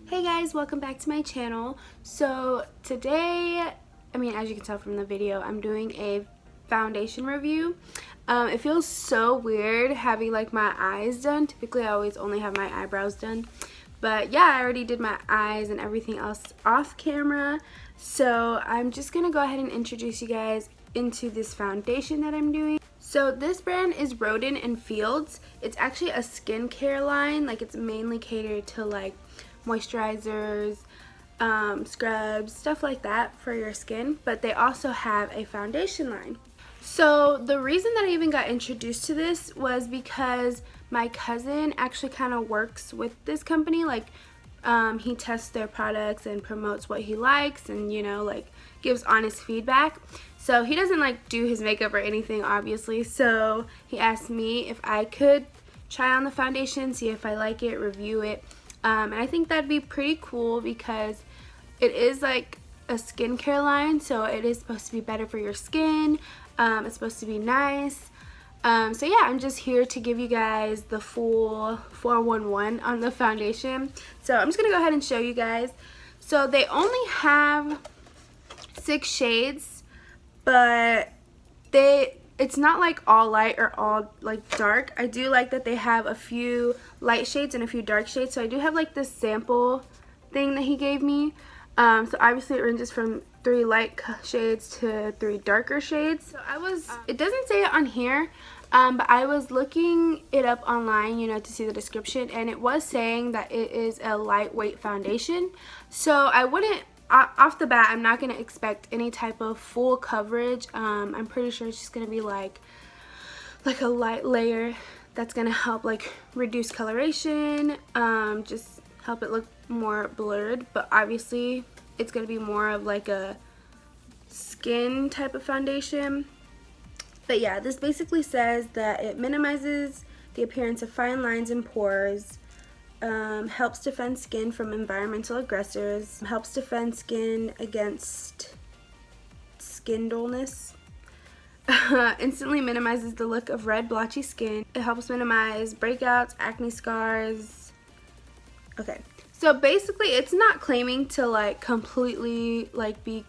Hey guys, welcome back to my channel. So today, as you can tell from the video, I'm doing a foundation review. It feels so weird having like my eyes done. Typically I always only have my eyebrows done. But yeah, I already did my eyes and everything else off camera. So I'm just gonna go ahead and introduce you guys into this foundation that I'm doing. So this brand is Roden and Fields. It's actually a skincare line. Like, it's mainly catered to like moisturizers, scrubs, stuff like that for your skin. But they also have a foundation line. So the reason that I even got introduced to this was because my cousin actually kind of works with this company. Like, he tests their products and promotes what he likes and, you know, like gives honest feedback. So he doesn't like do his makeup or anything, obviously. So he asked me if I could try on the foundation, see if I like it, review it. And I think that'd be pretty cool because it is like a skincare line, so it is supposed to be better for your skin. It's supposed to be nice. So yeah, I'm just here to give you guys the full 411 on the foundation. So I'm just going to go ahead and show you guys. So they only have 6 shades, but it's not like all light or all like dark. I do like that they have a few light shades and a few dark shades. So I do have like this sample thing that he gave me. So obviously it ranges from 3 light shades to 3 darker shades. So it doesn't say it on here, but I was looking it up online, you know, to see the description, and it was saying that it is a lightweight foundation. So I wouldn't, off the bat, I'm not going to expect any type of full coverage. I'm pretty sure it's just going to be like a light layer that's going to help like reduce coloration, just help it look more blurred. But obviously it's going to be more of like a skin type of foundation. But yeah, this basically says that it minimizes the appearance of fine lines and pores, helps defend skin from environmental aggressors, helps defend skin against skin dullness, instantly minimizes the look of red blotchy skin. It helps minimize breakouts, acne scars. Okay, so basically it's not claiming to like completely like be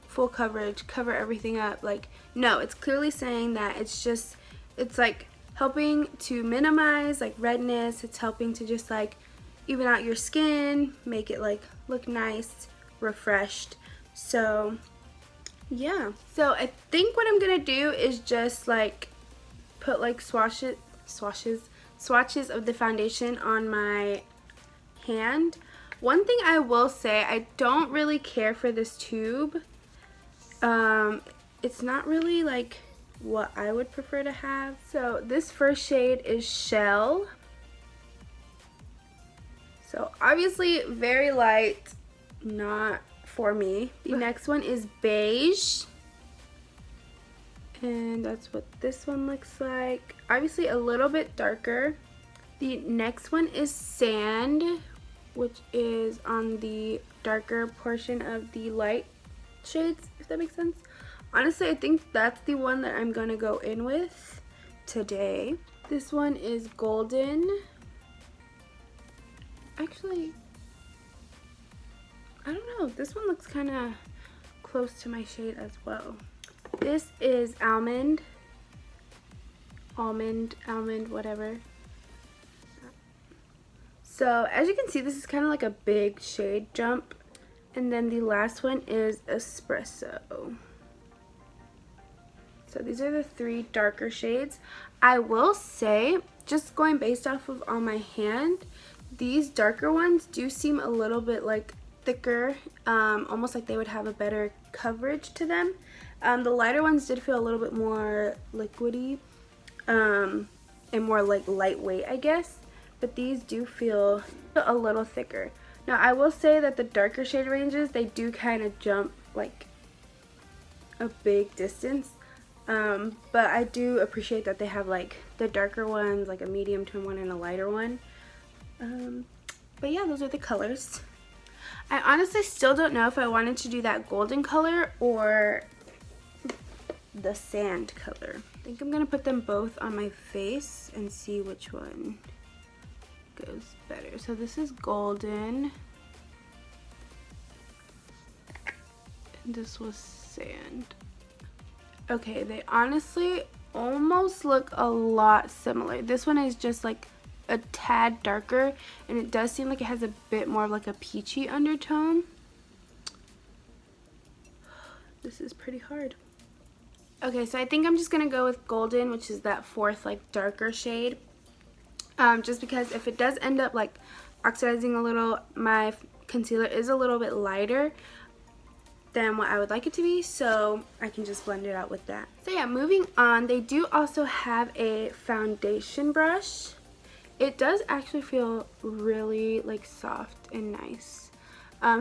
full coverage, cover everything up. Like, no, it's clearly saying that it's like helping to minimize like redness. It's helping to just like even out your skin, make it like look nice, refreshed. So yeah, so I think what I'm gonna do is just like put like swatches of the foundation on my hand. One thing I will say, I don't really care for this tube. It's not really like what I would prefer to have. So this first shade is Shell. So obviously very light, not for me. The next one is Beige, and that's what this one looks like. Obviously a little bit darker. The next one is Sand, which is on the darker portion of the light shades, if that makes sense. Honestly, I think that's the one that I'm gonna go in with today. This one is Golden. Actually, I don't know, this one looks kind of close to my shade as well. This is Almond, whatever. So as you can see, this is kind of like a big shade jump. And then the last one is Espresso. So these are the 3 darker shades. I will say, just going based off of on my hand, these darker ones do seem a little bit like thicker, almost like they would have a better coverage to them. The lighter ones did feel a little bit more liquidy, and more like lightweight, I guess. But these do feel a little thicker. Now I will say that the darker shade ranges, they do kind of jump like a big distance. But I do appreciate that they have like the darker ones, like a medium tone one and a lighter one. But yeah, those are the colors. I honestly still don't know if I wanted to do that golden color or the sand color. I think I'm gonna put them both on my face and see which one goes better. So this is Golden. this was sand. Okay, they honestly almost look a lot similar. This one is just like a tad darker, and it does seem like it has a bit more of like a peachy undertone. This is pretty hard. Okay, so I think I'm just gonna go with Golden, which is that fourth like darker shade. Just because if it does end up like oxidizing a little, my concealer is a little bit lighter than what I would like it to be, so I can just blend it out with that. So yeah, moving on, they do also have a foundation brush. It does actually feel really like soft and nice.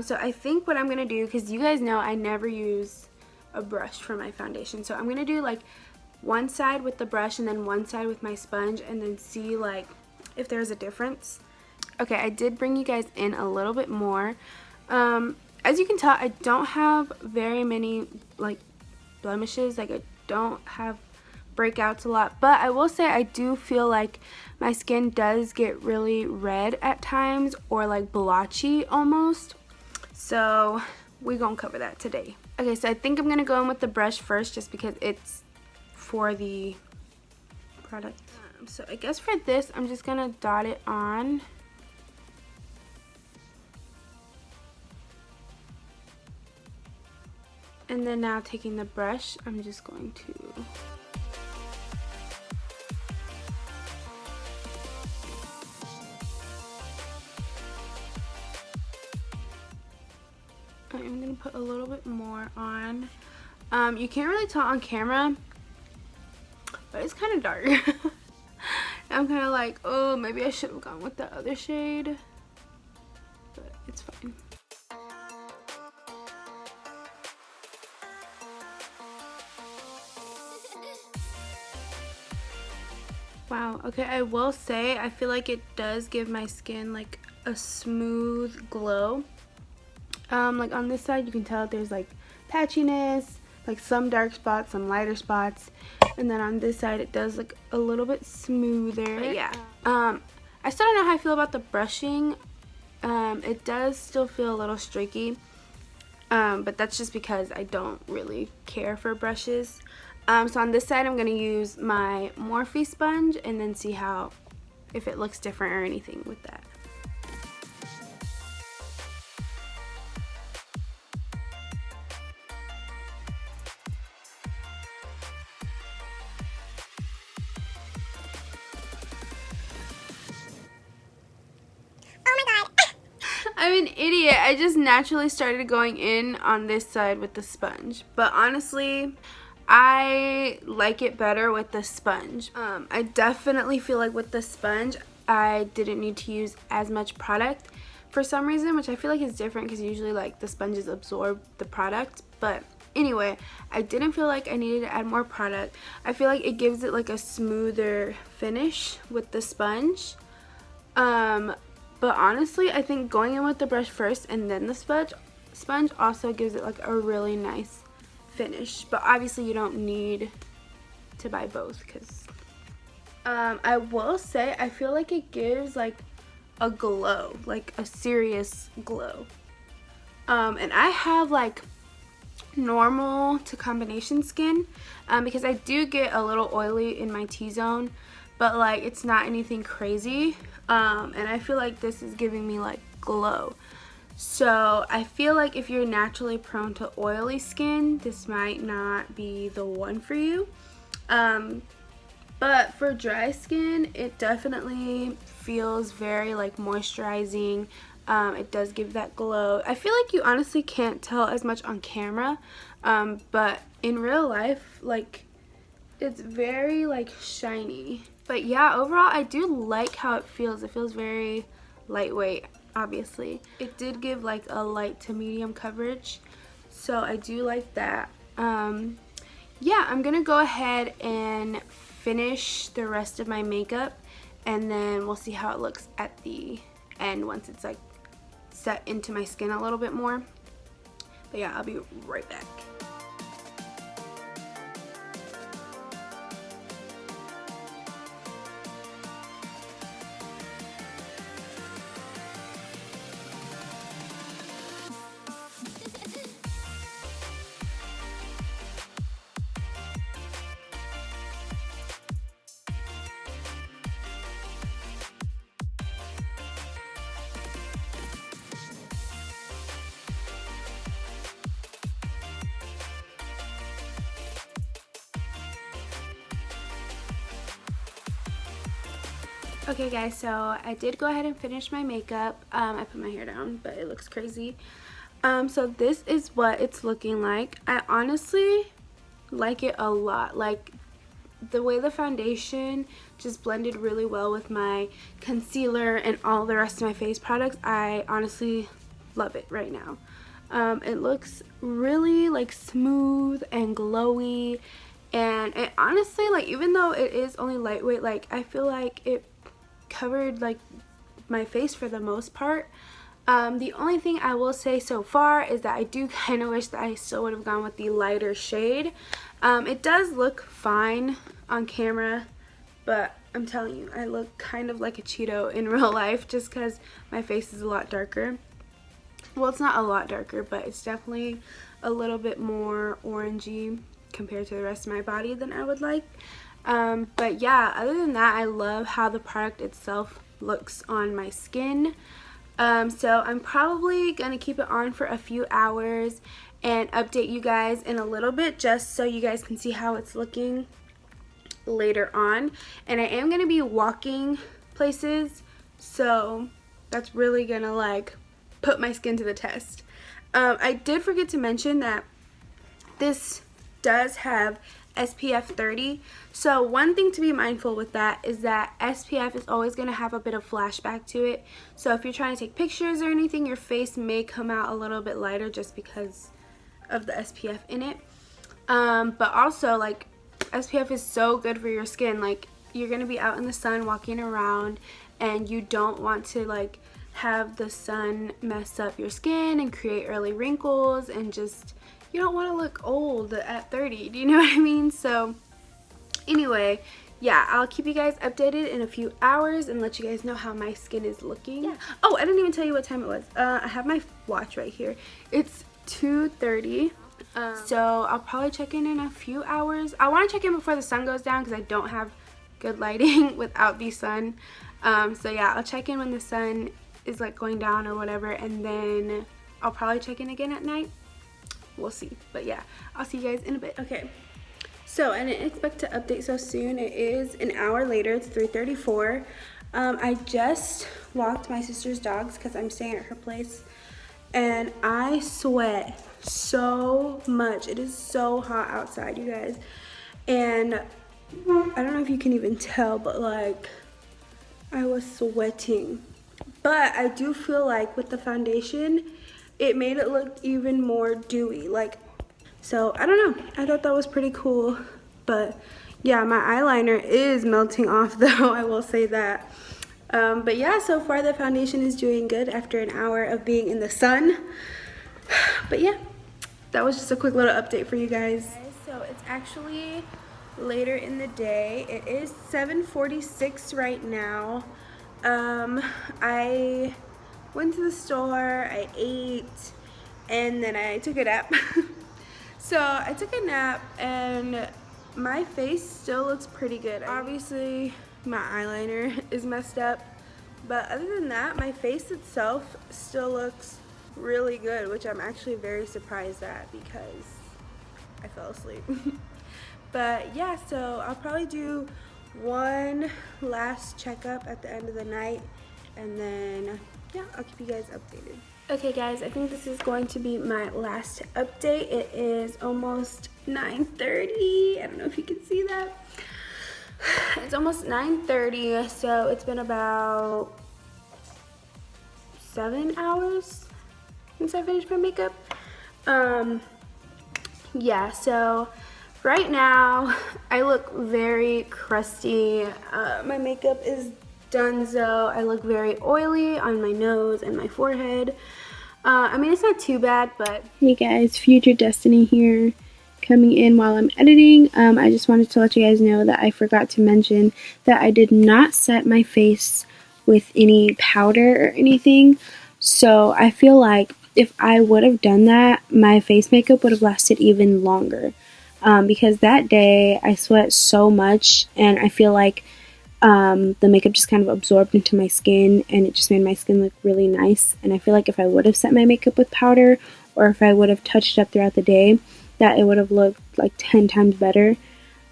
So I think what I'm gonna do, because you guys know I never use a brush for my foundation, so I'm gonna do like one side with the brush and then one side with my sponge, and then see like if there's a difference. Okay, I did bring you guys in a little bit more. As you can tell, I don't have very many like blemishes, like I don't have breakouts a lot, but I will say I do feel like my skin does get really red at times, or like blotchy almost, so we're gonna cover that today. Okay, so I think I'm gonna go in with the brush first, just because it's for the product. So I guess for this, I'm just gonna dot it on. And then now taking the brush, I'm just going to I'm gonna put a little bit more on. You can't really tell on camera, but it's kind of dark. I'm kind of like, oh, maybe I should have gone with the other shade, but it's fine. Wow, okay, I will say I feel like it does give my skin like a smooth glow. Like on this side you can tell there's like patchiness, like some dark spots, some lighter spots, and then on this side it does look a little bit smoother. But yeah, I still don't know how I feel about the brushing. It does still feel a little streaky, but that's just because I don't really care for brushes. So on this side I'm going to use my Morphe sponge and then see if it looks different or anything with that. I'm an idiot. I just naturally started going in on this side with the sponge, but honestly I like it better with the sponge. I definitely feel like with the sponge I didn't need to use as much product for some reason, which I feel like is different because usually like the sponges absorb the product. But anyway, I didn't feel like I needed to add more product. I feel like it gives it like a smoother finish with the sponge. But honestly, I think going in with the brush first and then the sponge also gives it like a really nice finish. But obviously you don't need to buy both, because I will say I feel like it gives like a glow, like a serious glow. And I have like normal to combination skin, because I do get a little oily in my T-zone, but like it's not anything crazy. And I feel like this is giving me like glow. So I feel like if you're naturally prone to oily skin, this might not be the one for you. But for dry skin, it definitely feels very like moisturizing. It does give that glow. I feel like you honestly can't tell as much on camera, but in real life, like, it's very like shiny. But yeah, overall I do like how it feels. It feels very lightweight. Obviously it did give like a light to medium coverage, so I do like that. Yeah, I'm gonna go ahead and finish the rest of my makeup, and then we'll see how it looks at the end once it's like set into my skin a little bit more. But yeah, I'll be right back. Okay guys, so I did go ahead and finish my makeup. I put my hair down, but it looks crazy. So this is what it's looking like. I honestly like it a lot. Like, the way the foundation just blended really well with my concealer and all the rest of my face products. I honestly love it right now. It looks really like smooth and glowy, and it honestly, like, even though it is only lightweight, like, I feel like it covered like my face for the most part. The only thing I will say so far is that I do kind of wish that I still would have gone with the lighter shade. It does look fine on camera, but I'm telling you, I look kind of like a Cheeto in real life just because my face is a lot darker. Well, it's not a lot darker, but it's definitely a little bit more orangey compared to the rest of my body than I would like. But yeah, other than that, I love how the product itself looks on my skin. So I'm probably gonna keep it on for a few hours and update you guys in a little bit, just so you guys can see how it's looking later on. And I am gonna be walking places, so that's really gonna like put my skin to the test. I did forget to mention that this does have SPF 30. So one thing to be mindful with that is that SPF is always going to have a bit of flashback to it. So if you're trying to take pictures or anything, your face may come out a little bit lighter just because of the SPF in it. But also, like, SPF is so good for your skin. Like, you're going to be out in the sun walking around, and you don't want to like have the sun mess up your skin and create early wrinkles, and just, you don't want to look old at 30. Do you know what I mean? So anyway, yeah, I'll keep you guys updated in a few hours and let you guys know how my skin is looking. Yeah. Oh, I didn't even tell you what time it was. I have my watch right here. It's 2:30. So I'll probably check in a few hours. I want to check in before the sun goes down because I don't have good lighting without the sun. So yeah, I'll check in when the sun is like going down or whatever, and then I'll probably check in again at night. We'll see. But yeah, I'll see you guys in a bit. Okay, so I didn't expect to update so soon. It is an hour later. It's 3:34. I just walked my sister's dogs because I'm staying at her place, and I sweat so much. It is so hot outside, you guys, and I don't know if you can even tell, but like, I was sweating. But I do feel like with the foundation, it made it look even more dewy. Like, so I don't know. I thought that was pretty cool. But yeah, my eyeliner is melting off though, I will say that. But yeah, so far the foundation is doing good after an hour of being in the sun. But yeah, that was just a quick little update for you guys. So it's actually later in the day. It is 7:46 right now. I went to the store, I ate, and then I took a nap. So I took a nap and my face still looks pretty good. Obviously my eyeliner is messed up, but other than that, my face itself still looks really good, which I'm actually very surprised at because I fell asleep. But yeah, so I'll probably do one last checkup at the end of the night, and then yeah, I'll keep you guys updated. Okay guys, I think this is going to be my last update. It is almost 9:30. I don't know if you can see that. It's almost 9:30, so it's been about 7 hours since I finished my makeup. Yeah, so right now I look very crusty. My makeup is donezo. I look very oily on my nose and my forehead. I mean, it's not too bad, but hey guys, Future Destiny here, coming in while I'm editing. I just wanted to let you guys know that I forgot to mention that I did not set my face with any powder or anything. So I feel like if I would have done that, my face makeup would have lasted even longer. Because that day I sweat so much, and I feel like the makeup just kind of absorbed into my skin, and it just made my skin look really nice. And I feel like if I would have set my makeup with powder, or if I would have touched it up throughout the day, that it would have looked like 10 times better.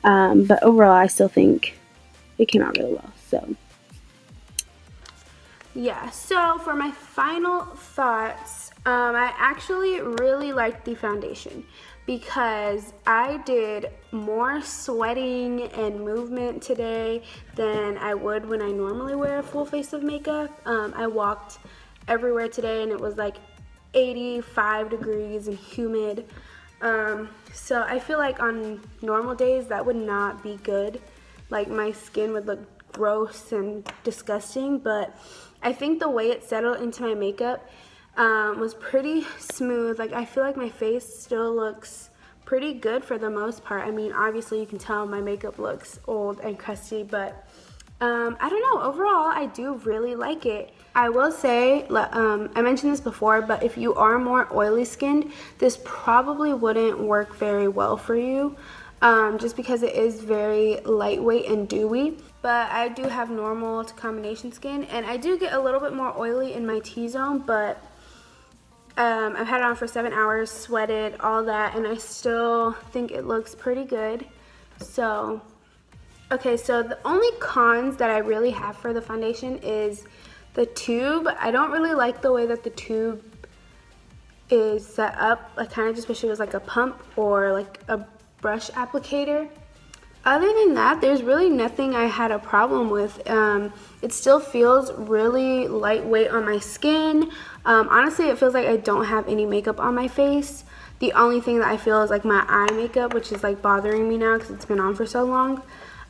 But overall, I still think it came out really well. So yeah, so for my final thoughts, I actually really liked the foundation because I did more sweating and movement today than I would when I normally wear a full face of makeup. I walked everywhere today and it was like 85 degrees and humid. So I feel like on normal days that would not be good. Like my skin would look gross and disgusting, but I think the way it settled into my makeup was pretty smooth. Like I feel like my face still looks pretty good for the most part. I mean, obviously you can tell my makeup looks old and crusty, but I don't know, overall I do really like it. I will say, I mentioned this before, but if you are more oily skinned, this probably wouldn't work very well for you, just because it is very lightweight and dewy. But I do have normal to combination skin, and I do get a little bit more oily in my T-zone, but I've had it on for 7 hours, sweated, all that, and I still think it looks pretty good. So, okay, so the only cons that I really have for the foundation is the tube. I don't really like the way that the tube is set up. I kind of just wish it was like a pump or like a brush applicator. Other than that, there's really nothing I had a problem with. It still feels really lightweight on my skin. Honestly, it feels like I don't have any makeup on my face. The only thing that I feel is like my eye makeup, which is like bothering me now because it's been on for so long.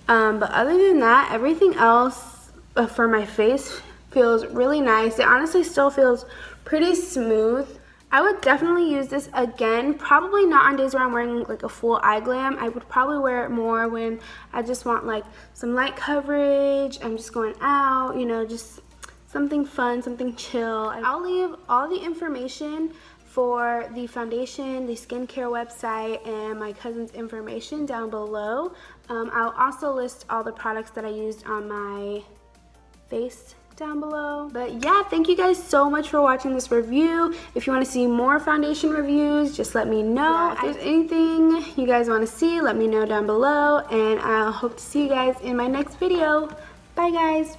But other than that, everything else for my face feels really nice. It honestly still feels pretty smooth. I would definitely use this again, probably not on days where I'm wearing like a full eye glam. I would probably wear it more when I just want like some light coverage, I'm just going out, you know, just something fun, something chill. I'll leave all the information for the foundation, the skincare website, and my cousin's information down below. I'll also list all the products that I used on my face down below. But yeah, thank you guys so much for watching this review. If you want to see more foundation reviews, just let me know. If there's anything you guys want to see, let me know down below, and I'll hope to see you guys in my next video. Bye guys.